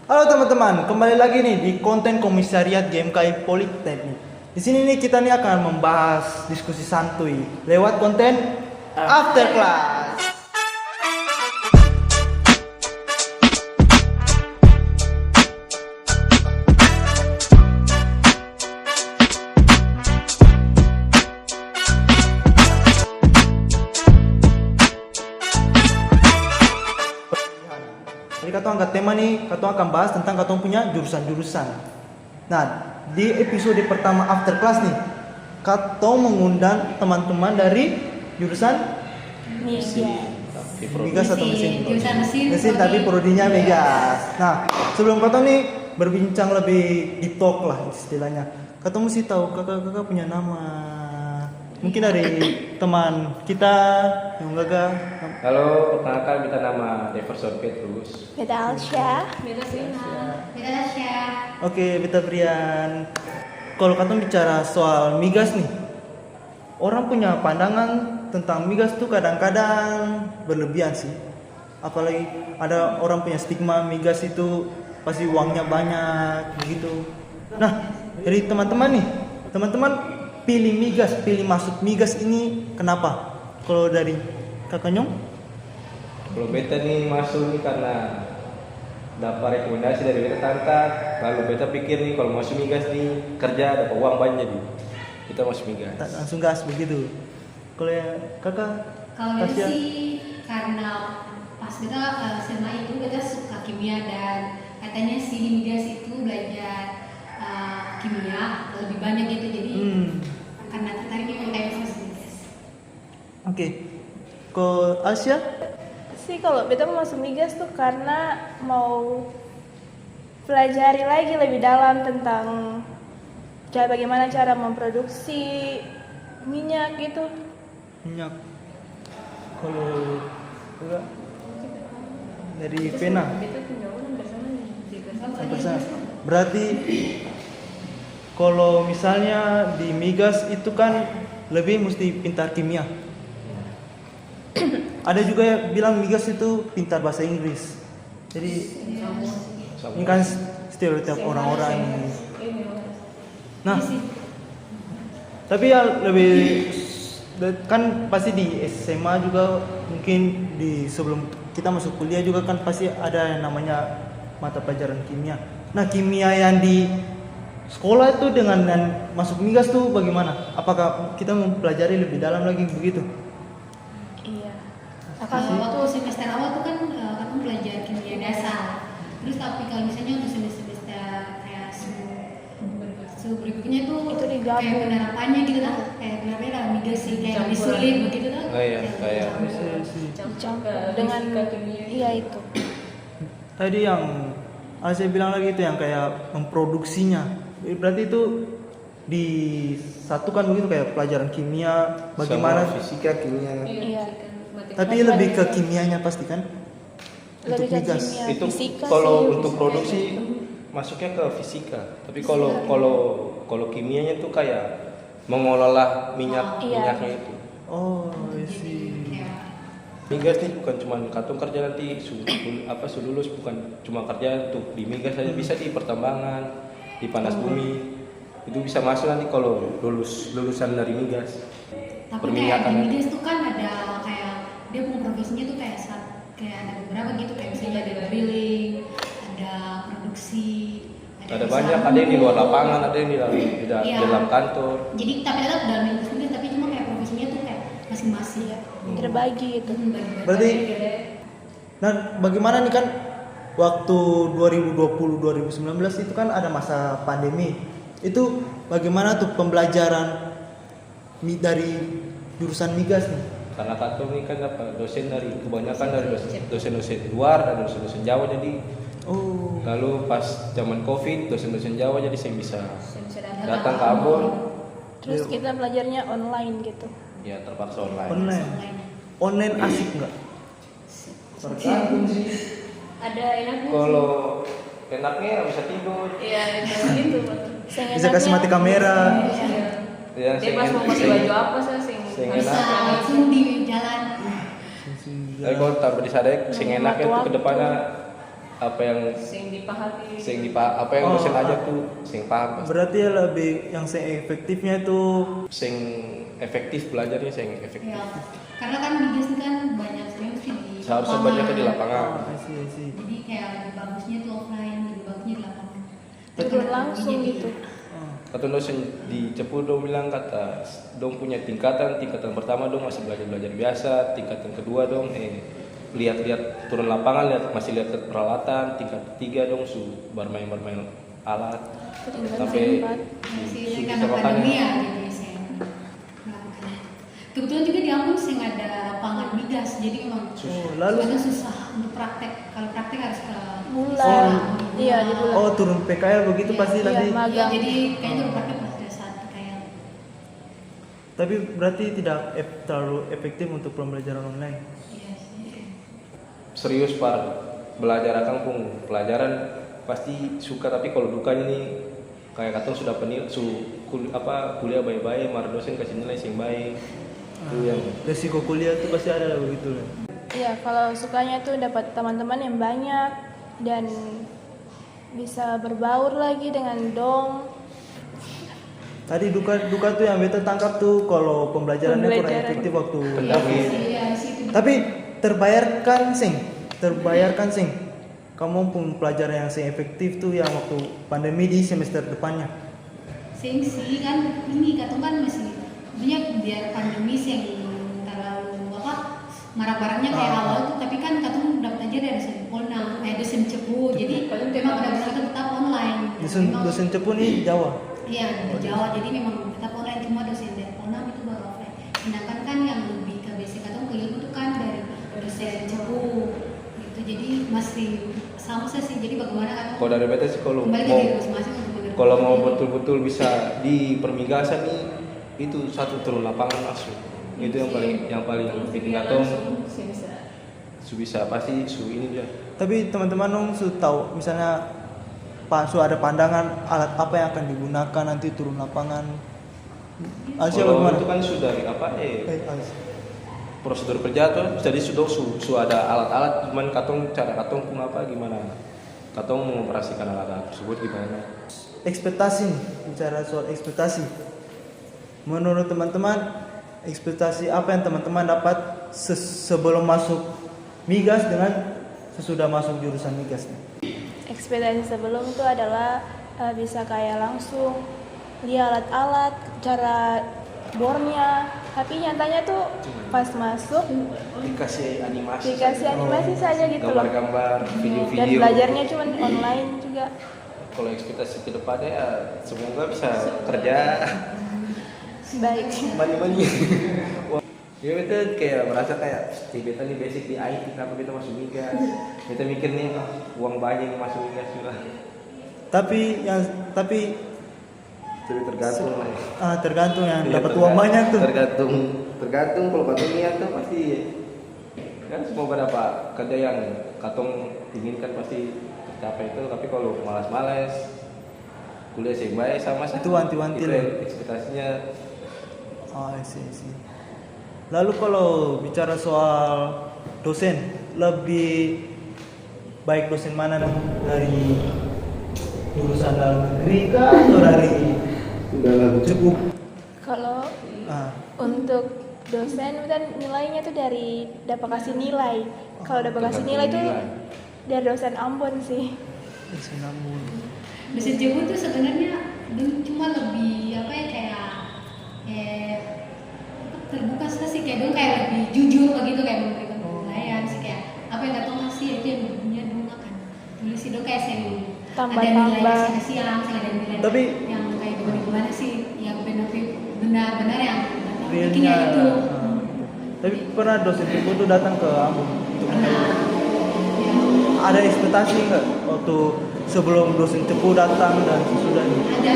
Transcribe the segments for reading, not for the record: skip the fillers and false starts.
Halo teman-teman, kembali lagi nih di konten Komisariat GMKI Politeknik. Di sini nih kita nih akan membahas diskusi santuy lewat konten After Class. Jadi kita angkat tema nih, kita akan bahas tentang kita punya jurusan-jurusan. Nah, di episode pertama After Class nih, kita mengundang teman-teman dari jurusan Migas atau mesin. Jurusan mesin. Mesin tapi prodinya Migas. Nah, sebelum kita nih berbincang lebih deep talk lah istilahnya. Kita mesti tahu kakak punya nama. Mungkin dari teman kita yang gagal. Halo, perkenalkan kita nama Deverson Petrus. Beta Alsya. Beta Sina. Beta Tasya. Oke, Beta Brian. Kalau kata bicara soal migas nih, orang punya pandangan tentang migas tuh kadang-kadang berlebihan sih. Apalagi ada orang punya stigma migas itu pasti uangnya banyak begitu. Nah, dari teman-teman nih, teman-teman pilih migas, pilih masuk migas ini kenapa? Kalau dari Kakak Nyong? Kalau beta nih masuk nih karena dapat rekomendasi dari beta tante. Lalu beta pikir nih kalau masuk migas nih kerja dapat uang banyak nih. Kita masuk migas. Langsung gas begitu. Kalau ya Kakak? Kalau beta Tasya? sih karena pas beta SMA itu beta suka kimia dan katanya si di migas itu belajar kimia lebih banyak gitu jadi karena tertarik ikut masuk migas. Oke. Ke Asia? Sih kalau beta mau masuk migas tuh karena mau pelajari lagi lebih dalam tentang bagaimana cara memproduksi minyak gitu. Minyak. Kalau Kakak? Dari Pena? Sampai sana. Berarti kalau misalnya di migas itu kan lebih mesti pintar kimia. Ada juga yang bilang migas itu pintar bahasa Inggris. Jadi ini kan stereotip orang-orang ini. Nah, tapi ya lebih kan pasti di SMA juga mungkin di sebelum kita masuk kuliah juga kan pasti ada yang namanya mata pelajaran kimia. Nah, kimia yang di sekolah itu dengan masuk migas tuh bagaimana? Apakah kita mempelajari lebih dalam lagi begitu? Iya. Kalau waktu semester awal tuh kan aku belajar kimia dasar. Terus tapi kalau misalnya untuk semester kayak berikutnya tuh Itu digabung. kayak penerapannya gitu kan, kayak kenapa lah migas sih kayak lebih sulit begitu kan? Oh iya, kayak Campur dengan iya itu. Tadi yang saya bilang lagi itu yang kayak memproduksinya. Berarti itu disatukan begitu kayak pelajaran kimia, bagaimana sama fisika, kimia. Iya. tapi lebih ke kimianya pasti kan untuk Lebih ke migas. kimia. Itu Fisika kalau sih, untuk fisika. produksi masuknya ke fisika. Tapi kalau kimianya tuh kayak mengolah minyaknya itu. Oh, I see. Migas nih bukan cuma kantung kerja nanti lulus bukan cuma kerja untuk di migas saja, bisa di pertambangan, di panas bumi. Itu bisa masuk nanti kalau lulusan dari migas. Tapi kayak di Perminyakan. migas tuh kan ada kayak dia punya profesinya tuh kayak ada beberapa gitu kayak misalnya ada drilling, ada produksi, Ada banyak, ada yang di luar lapangan, ada yang di Iya. dalam kantor. Jadi tapi tetap dalam industri migas tapi cuma kayak profesinya tuh kayak masing-masing ya. Terbagi itu. Berarti nah bagaimana nih kan waktu 2020-2019 itu kan ada masa pandemi. Itu bagaimana tuh pembelajaran dari jurusan migas nih? Karena kantor ini kan dosen dari kebanyakan dari dosen-dosen luar dan dosen-dosen Jawa, jadi Oh, lalu pas zaman Covid dosen-dosen Jawa jadi saya bisa datang ke Ambon, Terus kita belajarnya online gitu. ya terpaksa online. online asik nggak? Tergantung sih. Ada enaknya Kalau enaknya bisa tidur. Iya, gitu. Bisa kasih mati kamera. Ya, Dia pas mau pakai baju apa sih sing Bisa enak. langsung di jalan. Tapi kalau taruh di sadek sing enaknya tuh kedepannya apa yang Sing dipahami. apa yang dosen ajar tuh sing paham pasti. Berarti ya lebih yang efektifnya itu Sing efektif belajarnya sing efektif. Ya, karena kan migas ini kan banyak sekali mesti di Seharusnya lapangan. banyaknya di lapangan. I see. Jadi kayak lebih bagusnya tuh offline, lebih bagusnya di lapangan. turun langsung gitu. Kata dosen di Cepu dong bilang kata dong punya tingkatan pertama dong masih belajar biasa, tingkatan kedua dong lihat turun lapangan masih lihat peralatan, tingkat ketiga dong bermain alat sampai Masih karena pandemi ya jadi saya melakukannya. Kebetulan juga di Ambon sih nggak ada lapangan migas, jadi memang lalu agak susah untuk praktek. Kalau praktek harus ke Bulan. Iya, di bulan. oh turun PKL begitu Iya, pasti iya, nanti. magang. Ya, jadi kayaknya itu praktek pas ada saat kayak Tapi berarti tidak terlalu efektif untuk pembelajaran online. iya sih. serius par belajar akang pun pelajaran pasti suka, tapi kalau dukanya nih kayak katong sudah kuliah baik-baik, mar dosen kasih nilai sing baik itu yang Resiko kuliah itu pasti ada begitu lah. Iya, kalau sukanya tuh dapat teman-teman yang banyak dan bisa berbaur lagi dengan dong. Tadi duka tuh yang beta tangkap tuh kalau pembelajarannya kurang Pembelajaran. efektif waktu. Pendamping. Iya di situ. Tapi terbayarkan sing. Kamu pun pelajaran yang sing efektif tuh yang waktu pandemi di semester depannya. Sing sih kan ini katong kan masih banyak biar pandemi sing terlalu marak-maraknya kayak awal tuh, tapi kan katong dapat aja dari dosen Cepu, jadi memang benar-benar tetap online. Dosen Cepu nih Jawa. Iya di Jawa, jadi memang tetap online, cuma dosen dari Ponam itu baru offline. Sedangkan kan yang lebih ke basic katong ke ilmu itu kan dari dosen Cepu gitu, jadi masih sama sih. Jadi bagaimana katong kalau dari beta sih kalau kembali ke mau diri masing-masing untuk benar-benar kalau mau betul-betul bisa di permigasan nih itu satu turun lapangan langsung itu yang paling bikin katong bisa pasti ini dia. Tapi teman-teman dong tahu misalnya ada pandangan alat apa yang akan digunakan nanti turun lapangan. Asia Kalau bagaimana? itu kan sudah Asia. prosedur kerja tuh jadi sudah ada alat-alat, cuman cara katong pun gimana katong mengoperasikan alat-alat tersebut gimana. Ekspektasi nih, bicara soal ekspektasi. Menurut teman-teman, ekspektasi apa yang teman-teman dapat sebelum masuk migas dengan sesudah masuk jurusan migas nih? Ekspektasi sebelum itu adalah bisa kayak langsung lihat alat-alat, cara bornya. Tapi nyatanya tuh pas masuk Dikasih animasi saja gitu loh. gambar-gambar Dan video-video. belajarnya cuma online juga. Kalau ekspektasi ke depannya ya semoga bisa kerja Baik. mani-mani. Ya beta kayak merasa kayak beta nih basic di IT, kenapa beta masuk migas? Beta mikir nih uang banyak yang masuk migas juga. Tapi Tergantung lah. tergantung yang Iya, dapat uang banyak tuh. Tergantung kalau katong niat tuh pasti kan semoga dapat kerja yang katong inginkan pasti tercapai itu. Tapi kalau malas-malas kuliah sih baik sama Itu wanti-wanti itu lah. ekspektasinya. Oh, I see. Lalu kalau bicara soal dosen, lebih baik dosen mana dari jurusan dalam negeri kah atau dari Cepu? Kalau untuk dosen kan nilainya tuh dari dapat kasih nilai. Kalau dapat kasih nilai tuh dari dosen Ambon sih. Dosen Ambon. dosen Cepu tuh sebenarnya cuma lebih terbuka sih, kayak dong kayak lebih jujur begitu, kayak memberikan penilaian sih, kayak apa yang katong kasih itu yang dunia dong akan tulis sih dong, kayak saya Tambah-tambah. ada nilai siang, saya ada nilai Tapi- yang kayak gimana sih yang benar-benar yang bikinnya Realnya. itu. Tapi pernah dosen Cepu tuh datang ke Ambon untuk Ya, ada ekspektasi nggak waktu sebelum dosen Cepu datang dan sesudahnya? ada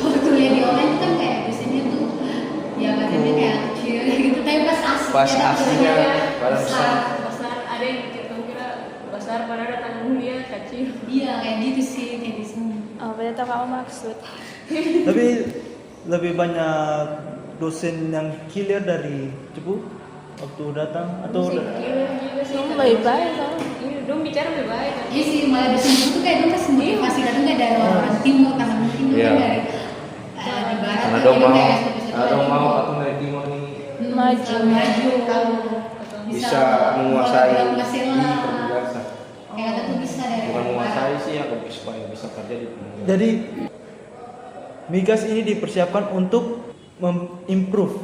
waktu kuliah di online itu kan kayak dosennya tuh ya badannya kayak kecil gitu, tapi Pas aslinya pada besar ada yang kita kira besar padahal datang mulia kecil. iya kayak gitu sih, kayak di sini. Oh, berarti tahu kamu maksud. Tapi lebih banyak dosen yang clear dari Cepu waktu datang atau Juga sih. Dong kalau baik-baik maksudnya, tau. Ini dong bicara baik-baik. Iya sih, malah di sini tuh kayak dong kasih motivasi datang kayak dari orang timur karena mungkin dong Iya. kan dari di barat Karena tuh, dong jadi mau, kayak episode karena dong mau maju. katong dari timur nih Maju. Maju kalau bisa menguasai di perbudakan. perbudakan. Kayak kata tuh bisa dari Bukan barat. menguasai sih, aku supaya bisa kerja di timur. jadi migas ini dipersiapkan untuk mengimprove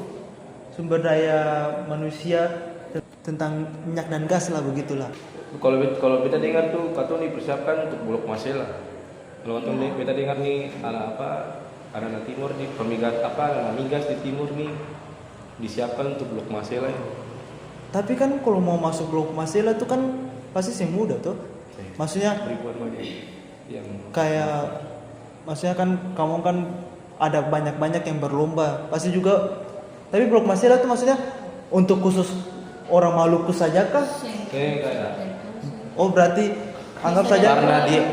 sumber daya manusia tentang minyak dan gas lah begitulah. Kalau kita dengar tuh katong dipersiapkan untuk Bulog Masela. Kalau katong kita dengar nih anak timur nih pemigas anak migas di timur nih disiapkan untuk Bulog Masela. Tapi kan kalau mau masuk Blok Masela tuh kan pasti sih mudah tuh. Maksudnya Ribuan banyak yang kayak maksudnya kan kamu kan ada banyak-banyak yang berlomba. Pasti juga tapi Blok Masela tuh maksudnya untuk khusus orang Maluku saja kah? kayak Oh berarti anggap saja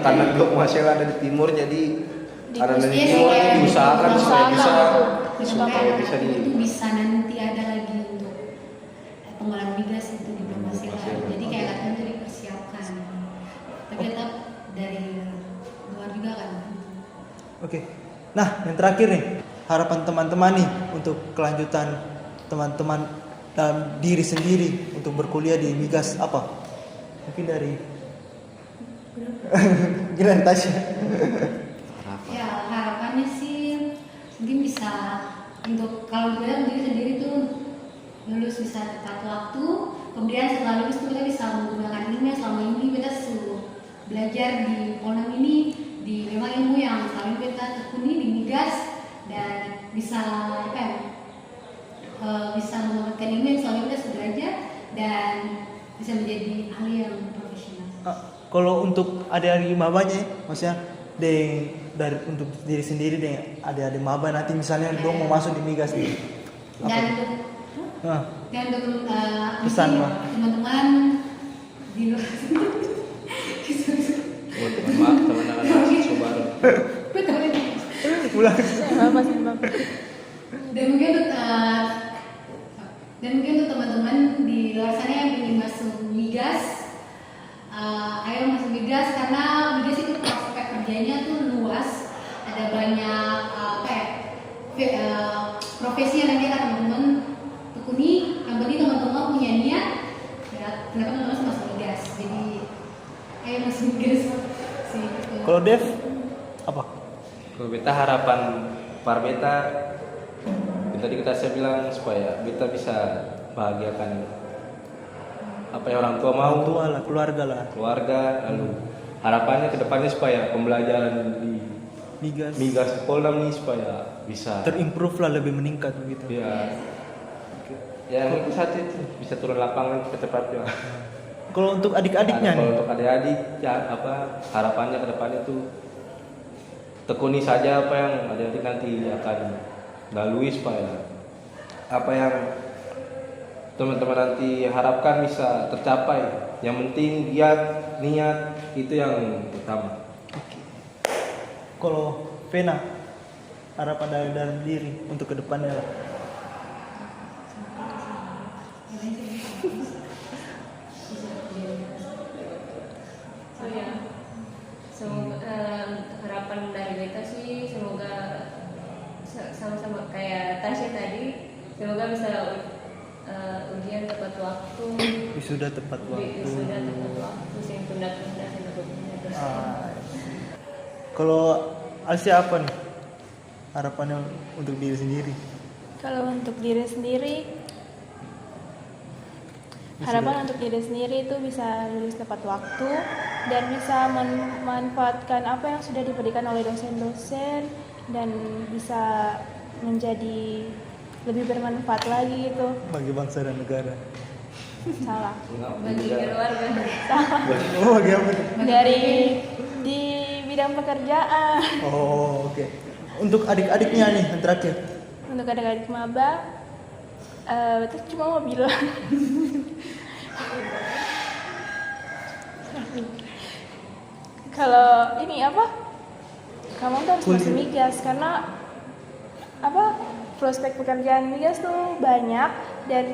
karena Bulog Masela ada di timur jadi karena dari Iya, timur kayak ini diusahakan supaya bisa supaya bisa di itu bisa nanti ada lagi untuk pengolahan migas itu di Blok Masela. Jadi kayak katanya itu dipersiapkan. Tapi tetap dari luar juga kan. Oke. Nah, yang terakhir nih, harapan teman-teman nih untuk kelanjutan teman-teman dalam diri sendiri untuk berkuliah di migas apa? Mungkin dari Gila Tasya. Ya harapannya sih mungkin bisa untuk kalau kita diri sendiri tuh lulus bisa tepat waktu, kemudian setelah lulus tuh kita bisa menggunakan ilmu yang selama ini kita belajar di Polnam ini di memang ilmu yang selama ini kita tekuni di migas dan bisa apa ya, bisa mendapatkan ilmu yang selama ini kita sudah belajar dan bisa menjadi ahli yang profesional. Kalau untuk adik-adik mabanya, maksudnya dari untuk diri sendiri deh adik-adik maba nanti misalnya dong mau masuk di migas nih. Dan Nah, dan untuk pesan, mungkin Pak. teman-teman di luar buat teman mahasiswa baru. ulang. Apa sih bang? dan mungkin untuk teman-teman di luar sana yang ingin masuk migas, ayo masuk migas karena migas itu prospek kerjanya tuh luas, ada banyak profesi yang nanti akan teman-teman tekuni. Yang penting teman-teman punya niat, ya, kenapa teman-teman masuk migas? Jadi ayo masuk migas sih. Gitu. Kalau Dev apa? Kalau beta harapan par beta tadi saya bilang supaya beta bisa bahagiakan apa yang orang tua mau, Orang tua lah, keluarga. Lalu harapannya kedepannya supaya pembelajaran di migas di Polnam nih supaya bisa terimprove lah, lebih meningkat begitu. ya itu saja itu bisa turun lapangan secepatnya. Kalau untuk adik-adiknya Kalau nih, untuk adik-adik ya harapannya kedepannya tuh tekuni saja apa yang adik-adik nanti akan lalui supaya apa yang teman-teman nanti harapkan bisa tercapai. Yang penting niat itu yang utama. kalau Vena harapan dari dalam diri untuk kedepannya lah. So ya, semoga harapan dari beta sih semoga sama-sama kayak Tasya tadi, semoga bisa ujian tepat waktu, Wisuda tepat waktu. sudah tepat waktu, sing tunda-tunda terus. Kalau Asia apa nih harapannya untuk diri sendiri? Kalau untuk diri sendiri, harapan untuk diri sendiri itu bisa lulus tepat waktu dan bisa memanfaatkan apa yang sudah diberikan oleh dosen-dosen dan bisa menjadi lebih bermanfaat lagi gitu. Bagi bangsa dan negara. Salah. Bagi keluarga. Oh, bagi apa? Dari di bidang pekerjaan. Oh, oke. Untuk adik-adiknya nih yang terakhir. Untuk adik-adik maba, itu cuma mau bilang. Kalau ini apa? Kamu tuh harus masuk migas karena apa? Prospek pekerjaan migas tuh banyak dan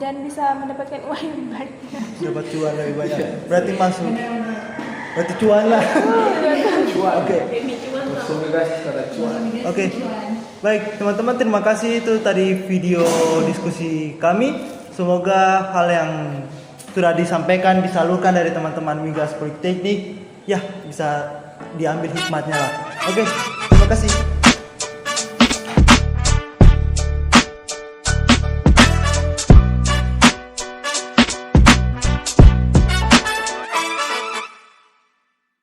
dan bisa mendapatkan uang yang banyak. Dapat cuan lebih banyak. Berarti masuk. Berarti cuan lah. Oke. Demi cuman lah. Semigas ada cuan. Oke. Baik, teman-teman, terima kasih, itu tadi video diskusi kami. Semoga hal yang sudah disampaikan disalurkan dari teman-teman Migas Politeknik ya bisa diambil hikmatnya lah. Oke, terima kasih.